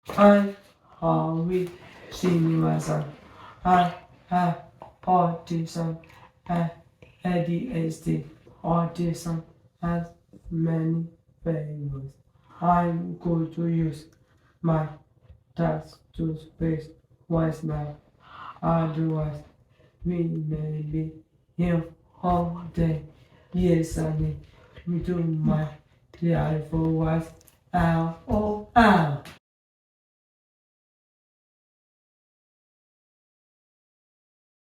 I always see myself. I have autism and ADHD. Autism has many favors. I'm going to use my task to space wisely. Otherwise, we may be here all day. Yes, I need to do my delightful voice. Ow, oh, ow.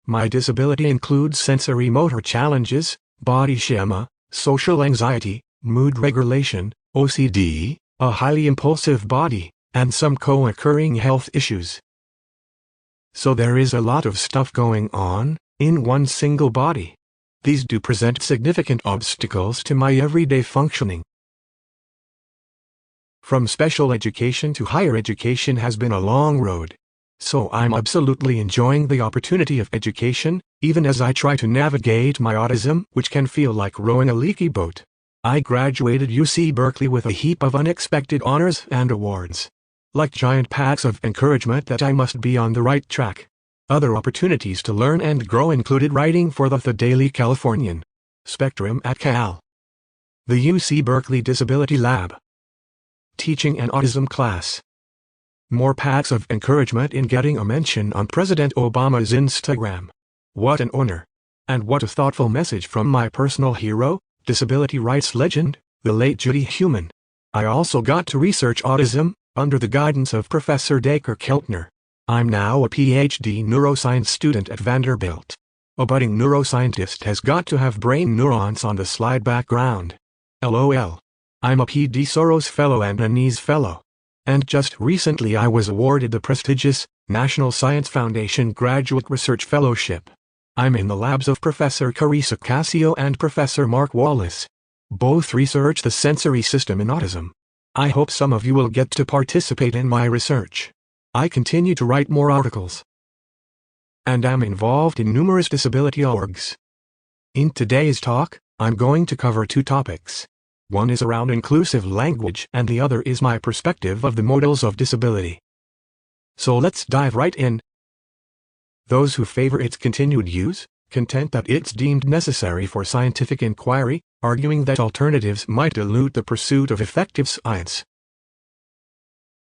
My disability includes sensory motor challenges, body schema, social anxiety, mood regulation, OCD, a highly impulsive body, and some co-occurring health issues. So there is a lot of stuff going on in one single body. These do present significant obstacles to my everyday functioning. From special education to higher education has been a long road. So I'm absolutely enjoying the opportunity of education, even as I try to navigate my autism, which can feel like rowing a leaky boat. I graduated UC Berkeley with a heap of unexpected honors and awards. Like giant packs of encouragement that I must be on the right track. Other opportunities to learn and grow included writing for the Daily Californian, Spectrum at Cal, the UC Berkeley Disability Lab, teaching an autism class. More packs of encouragement in getting a mention on President Obama's Instagram. What an honor. And what a thoughtful message from my personal hero, disability rights legend, the late Judy Heumann. I also got to research autism, under the guidance of Professor Dacre Keltner. I'm now a PhD neuroscience student at Vanderbilt. A budding neuroscientist has got to have brain neurons on the slide background. LOL. I'm a P.D. Soros Fellow and a NEES Fellow. And just recently I was awarded the prestigious National Science Foundation Graduate Research Fellowship. I'm in the labs of Professor Carissa Cassio and Professor Mark Wallace. Both research the sensory system in autism. I hope some of you will get to participate in my research. I continue to write more articles. And am involved in numerous disability orgs. In today's talk, I'm going to cover two topics. One is around inclusive language and the other is my perspective of the models of disability. So let's dive right in. Those who favor its continued use, contend that it's deemed necessary for scientific inquiry, arguing that alternatives might dilute the pursuit of effective science.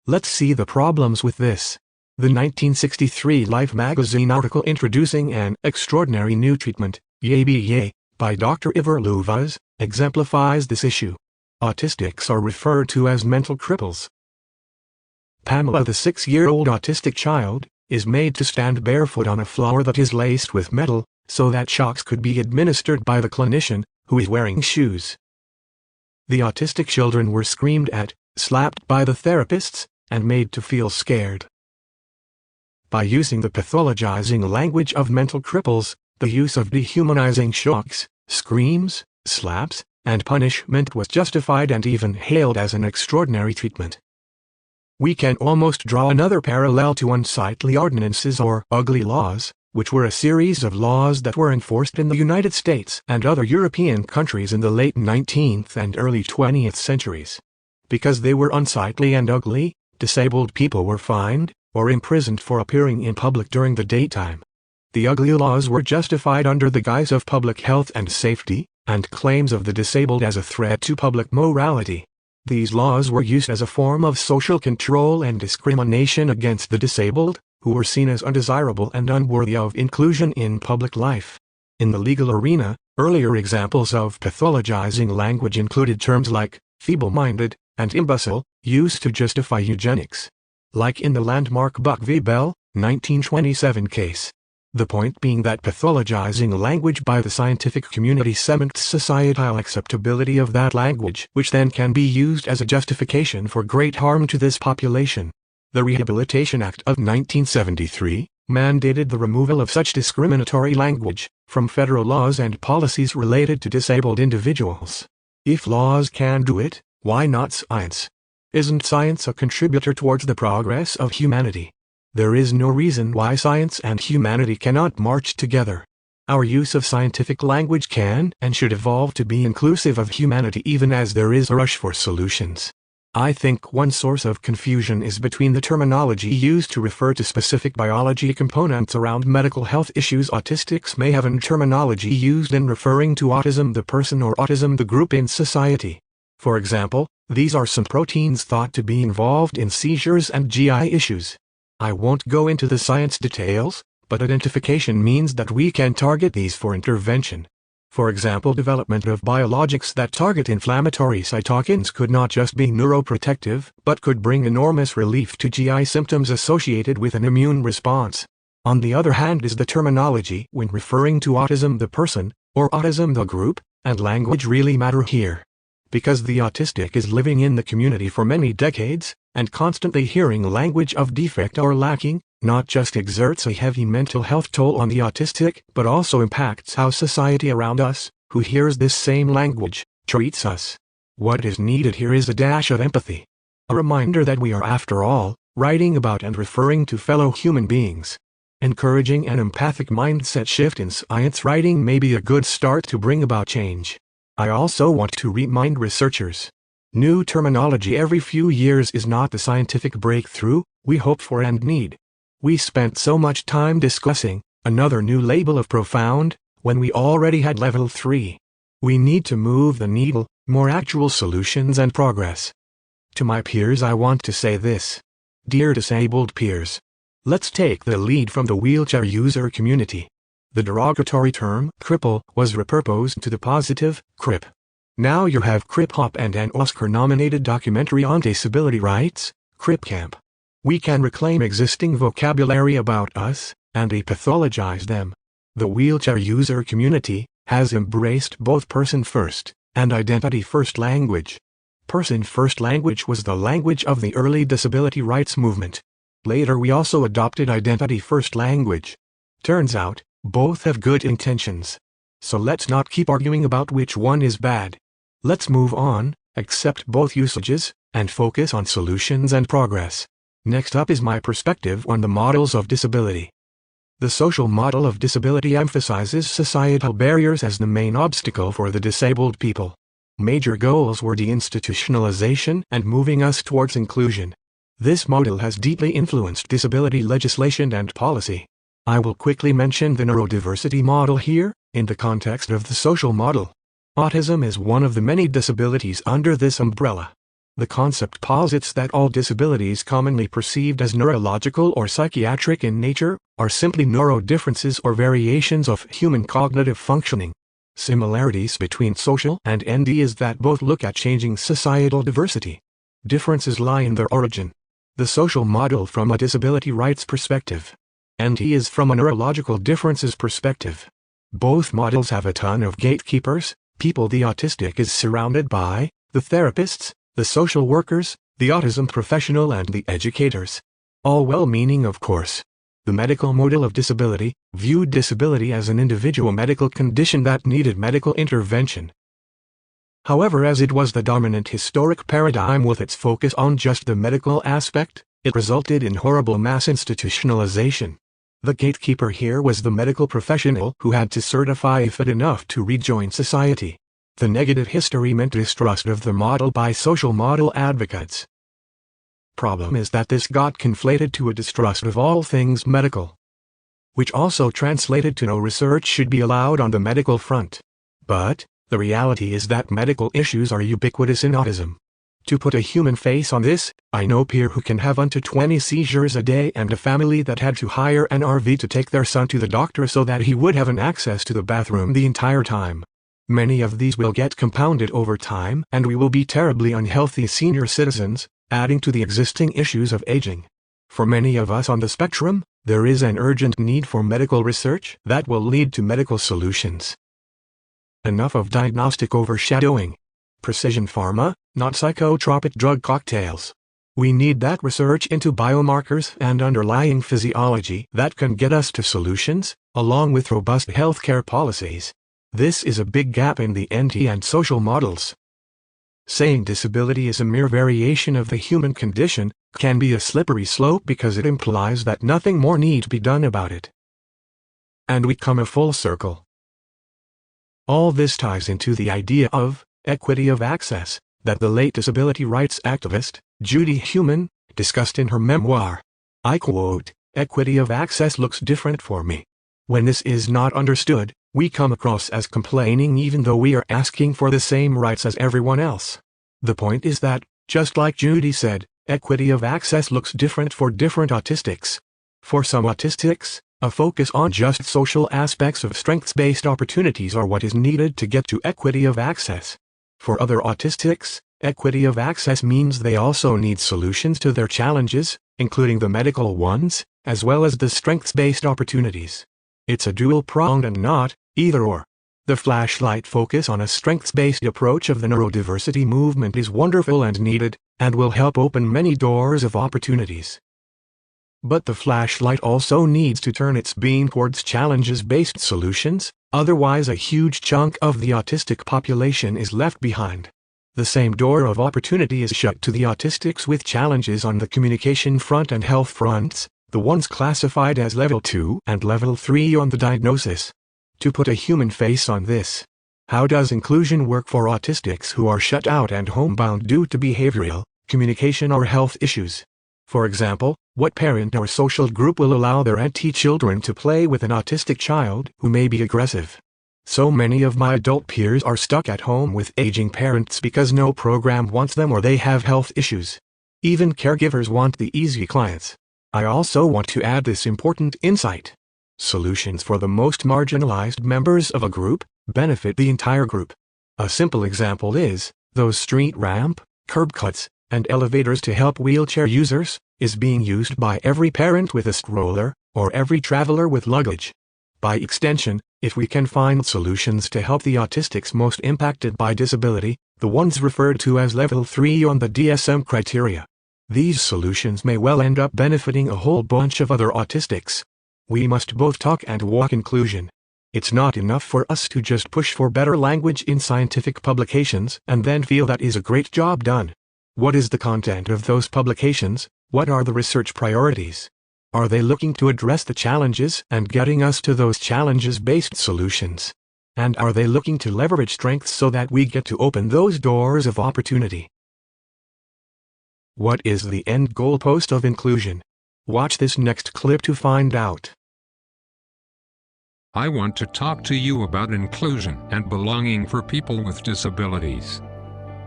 Let's see the problems with this. The 1963 Life magazine article introducing an extraordinary new treatment, Yay Be Yay, by Dr. Iver Louvaz, exemplifies this issue. Autistics are referred to as mental cripples. Pamela, the 6-year-old autistic child, is made to stand barefoot on a floor that is laced with metal, so that shocks could be administered by the clinician, who is wearing shoes. The autistic children were screamed at, slapped by the therapists, and made to feel scared. By using the pathologizing language of mental cripples, the use of dehumanizing shocks, screams, slaps, and punishment was justified and even hailed as an extraordinary treatment. We can almost draw another parallel to unsightly ordinances or ugly laws, which were a series of laws that were enforced in the United States and other European countries in the late 19th and early 20th centuries. Because they were unsightly and ugly, disabled people were fined or imprisoned for appearing in public during the daytime. The ugly laws were justified under the guise of public health and safety, and claims of the disabled as a threat to public morality. These laws were used as a form of social control and discrimination against the disabled, who were seen as undesirable and unworthy of inclusion in public life. In the legal arena, earlier examples of pathologizing language included terms like feeble-minded and imbecile, used to justify eugenics. Like in the landmark Buck v. Bell, 1927 case. The point being that pathologizing language by the scientific community cements societal acceptability of that language, which then can be used as a justification for great harm to this population. The Rehabilitation Act of 1973 mandated the removal of such discriminatory language from federal laws and policies related to disabled individuals. If laws can do it, why not science? Isn't science a contributor towards the progress of humanity? There is no reason why science and humanity cannot march together. Our use of scientific language can and should evolve to be inclusive of humanity even as there is a rush for solutions. I think one source of confusion is between the terminology used to refer to specific biology components around medical health issues. Autistics may have and terminology used in referring to autism the person or autism the group in society. For example, these are some proteins thought to be involved in seizures and GI issues. I won't go into the science details, but identification means that we can target these for intervention. For example, development of biologics that target inflammatory cytokines could not just be neuroprotective, but could bring enormous relief to GI symptoms associated with an immune response. On the other hand is the terminology when referring to autism the person, or autism the group, and language really matter here. Because the autistic is living in the community for many decades, and constantly hearing language of defect or lacking, not just exerts a heavy mental health toll on the autistic, but also impacts how society around us, who hears this same language, treats us. What is needed here is a dash of empathy. A reminder that we are, after all, writing about and referring to fellow human beings. Encouraging an empathic mindset shift in science writing may be a good start to bring about change. I also want to remind researchers. New terminology every few years is not the scientific breakthrough we hope for and need. We spent so much time discussing another new label of profound when we already had level 3. We need to move the needle, more actual solutions and progress. To my peers I want to say this. Dear disabled peers, let's take the lead from the wheelchair user community. The derogatory term cripple was repurposed to the positive crip. Now you have Crip Hop and an Oscar-nominated documentary on disability rights, Crip Camp. We can reclaim existing vocabulary about us, and depathologize them. The wheelchair user community has embraced both person-first and identity-first language. Person-first language was the language of the early disability rights movement. Later we also adopted identity-first language. Turns out, both have good intentions. So let's not keep arguing about which one is bad. Let's move on, accept both usages, and focus on solutions and progress. Next up is my perspective on the models of disability. The social model of disability emphasizes societal barriers as the main obstacle for the disabled people. Major goals were deinstitutionalization and moving us towards inclusion. This model has deeply influenced disability legislation and policy. I will quickly mention the neurodiversity model here, in the context of the social model. Autism is one of the many disabilities under this umbrella. The concept posits that all disabilities commonly perceived as neurological or psychiatric in nature are simply neurodifferences or variations of human cognitive functioning. Similarities between social and ND is that both look at changing societal diversity. Differences lie in their origin. The social model from a disability rights perspective. ND is from a neurological differences perspective. Both models have a ton of gatekeepers, people the autistic is surrounded by, the therapists, the social workers, the autism professional and the educators. All well-meaning of course. The medical model of disability viewed disability as an individual medical condition that needed medical intervention. However, as it was the dominant historic paradigm with its focus on just the medical aspect, it resulted in horrible mass institutionalization. The gatekeeper here was the medical professional who had to certify fit enough to rejoin society. The negative history meant distrust of the model by social model advocates. Problem is that this got conflated to a distrust of all things medical, which also translated to no research should be allowed on the medical front. But the reality is that medical issues are ubiquitous in autism. To put a human face on this, I know a peer who can have unto 20 seizures a day and a family that had to hire an RV to take their son to the doctor so that he would have an access to the bathroom the entire time. Many of these will get compounded over time and we will be terribly unhealthy senior citizens, adding to the existing issues of aging. For many of us on the spectrum, there is an urgent need for medical research that will lead to medical solutions. Enough of diagnostic overshadowing. Precision pharma, not psychotropic drug cocktails. We need that research into biomarkers and underlying physiology that can get us to solutions, along with robust healthcare policies. This is a big gap in the NT and social models. Saying disability is a mere variation of the human condition can be a slippery slope because it implies that nothing more need be done about it. And we come a full circle. All this ties into the idea of equity of access, that the late disability rights activist, Judy Heumann, discussed in her memoir. I quote, "Equity of access looks different for me. When this is not understood, we come across as complaining even though we are asking for the same rights as everyone else. The point is that, just like Judy said, equity of access looks different for different autistics. For some autistics, a focus on just social aspects of strengths-based opportunities are what is needed to get to equity of access. For other autistics, equity of access means they also need solutions to their challenges, including the medical ones, as well as the strengths-based opportunities. It's a dual-pronged and not either-or. The flashlight focus on a strengths-based approach of the neurodiversity movement is wonderful and needed, and will help open many doors of opportunities. But the flashlight also needs to turn its beam towards challenges-based solutions, otherwise a huge chunk of the autistic population is left behind. The same door of opportunity is shut to the autistics with challenges on the communication front and health fronts, the ones classified as Level 2 and Level 3 on the diagnosis. To put a human face on this, how does inclusion work for autistics who are shut out and homebound due to behavioral, communication or health issues? For example, what parent or social group will allow their anti-children to play with an autistic child who may be aggressive? So many of my adult peers are stuck at home with aging parents because no program wants them or they have health issues. Even caregivers want the easy clients. I also want to add this important insight. Solutions for the most marginalized members of a group benefit the entire group. A simple example is, those street ramp, curb cuts, and elevators to help wheelchair users, is being used by every parent with a stroller, or every traveler with luggage. By extension, if we can find solutions to help the autistics most impacted by disability, the ones referred to as Level 3 on the DSM criteria, these solutions may well end up benefiting a whole bunch of other autistics. We must both talk and walk inclusion. It's not enough for us to just push for better language in scientific publications and then feel that is a great job done. What is the content of those publications? What are the research priorities? Are they looking to address the challenges and getting us to those challenges-based solutions? And are they looking to leverage strengths so that we get to open those doors of opportunity? What is the end goalpost of inclusion? Watch this next clip to find out. I want to talk to you about inclusion and belonging for people with disabilities.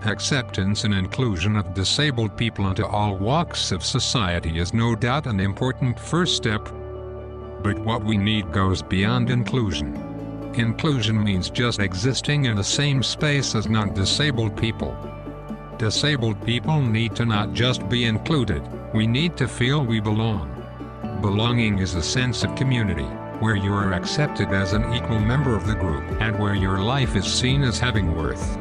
Acceptance and inclusion of disabled people into all walks of society is no doubt an important first step. But what we need goes beyond inclusion. Inclusion means just existing in the same space as non-disabled people. Disabled people need to not just be included, we need to feel we belong. Belonging is a sense of community, where you are accepted as an equal member of the group and where your life is seen as having worth.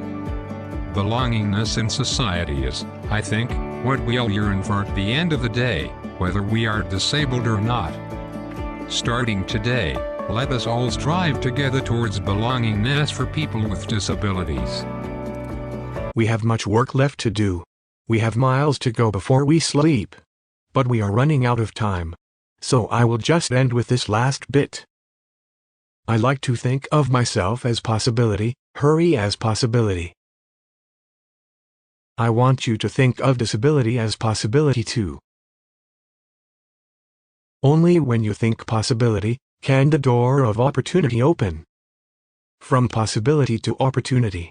Belongingness in society is, I think, what we all yearn for at the end of the day, whether we are disabled or not. Starting today, let us all strive together towards belongingness for people with disabilities. We have much work left to do. We have miles to go before we sleep. But we are running out of time. So I will just end with this last bit. I like to think of myself as possibility, hurry as possibility. I want you to think of disability as possibility too. Only when you think possibility, can the door of opportunity open. From possibility to opportunity.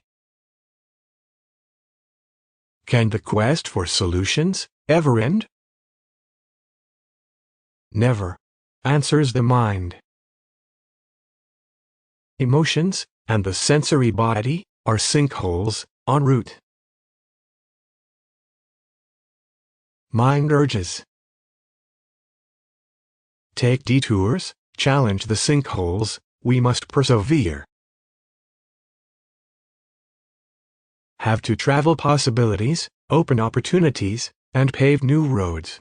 Can the quest for solutions ever end? Never, answers the mind. Emotions, and the sensory body, are sinkholes, en route. Mind urges. Take detours, challenge the sinkholes, we must persevere. Have to travel possibilities, open opportunities, and pave new roads.